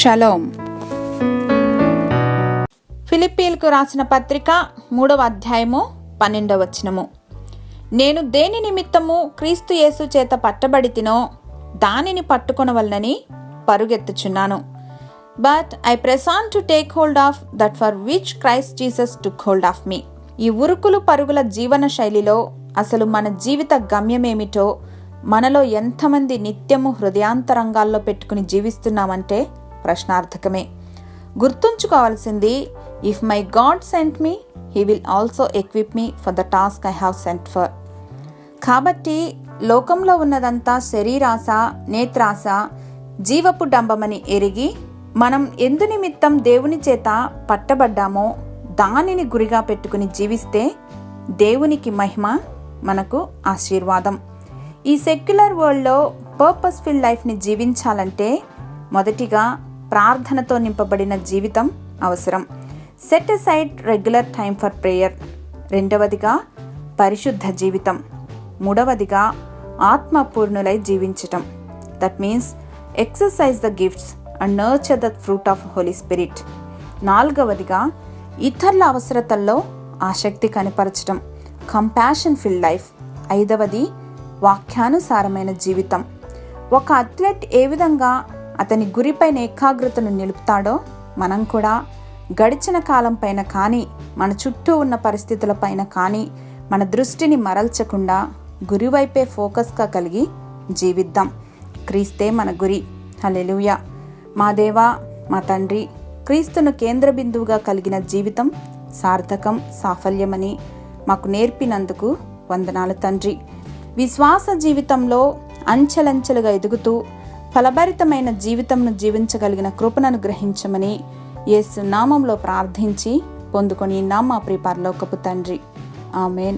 Shalom. ఫిలిప్పీలకు రాసిన పత్రిక 3వ అధ్యాయము 12వ వచనము. నేను దేని నిమిత్తము క్రీస్తు యేసు చేత పట్టబడితినో దానిని పట్టుకొనవలనని పరుగెత్తుచున్నాను. But I press on to take hold of that for which Christ Jesus took hold of me. ఈ ఉరుకులు పరుగుల జీవన శైలిలో అసలు మన జీవిత గమ్యమేమిటో, మనలో ఎంతమంది నిత్యము హృదయాంతరంగాల్లో పెట్టుకుని జీవిస్తున్నామంటే ప్రశ్నార్థకమే. గుర్తుంచుకోవాల్సింది, if my God sent me, he will also equip me for the task I have sent for. కాబట్టి లోకంలో ఉన్నదంతా శరీరాశ, నేత్రాశ, జీవపు డంబమని ఎరిగి మనం ఎందు నిమిత్తం దేవుని చేత పట్టబడ్డామో దానిని గురిగా పెట్టుకుని జీవిస్తే దేవునికి మహిమ, మనకు ఆశీర్వాదం. ఈ సెక్యులర్ వరల్డ్లో పర్పస్ఫుల్ లైఫ్ని జీవించాలంటే మొదటిగా ప్రార్థనతో నింపబడిన జీవితం అవసరం. Set aside regular time for prayer. రెండవదిగా పరిశుద్ధ జీవితం. మూడవదిగా ఆత్మపూర్ణులై జీవించటం. That means exercise the gifts and nurture the fruit of Holy Spirit. నాలుగవదిగా ఇతరుల అవసరతల్లో ఆసక్తి కనపరచటం, కంపాషన్ ఫిల్ లైఫ్. ఐదవది వాక్యానుసారమైన జీవితం. ఒక అథ్లెట్ ఏ విధంగా అతని గురిపైన ఏకాగ్రతను నిలుపుతాడో మనం కూడా గడిచిన కాలం పైన కానీ, మన చుట్టూ ఉన్న పరిస్థితులపైన కానీ మన దృష్టిని మరల్చకుండా గురివైపే ఫోకస్గా కలిగి జీవిద్దాం. క్రీస్తే మన గురి. హల్లెలూయా. మా దేవా, మా తండ్రి, క్రీస్తును కేంద్ర బిందువుగా కలిగిన జీవితం సార్థకం, సాఫల్యమని మాకు నేర్పినందుకు వందనాలు తండ్రి. విశ్వాస జీవితంలో అంచెలంచెలుగా ఎదుగుతూ ఫలభరితమైన జీవితంను జీవించగలిగిన కృపను అనుగ్రహించమని యేసు నామంలో ప్రార్థించి పొందుకొని మా ప్రియ పరలోకపు తండ్రి. ఆమేన్.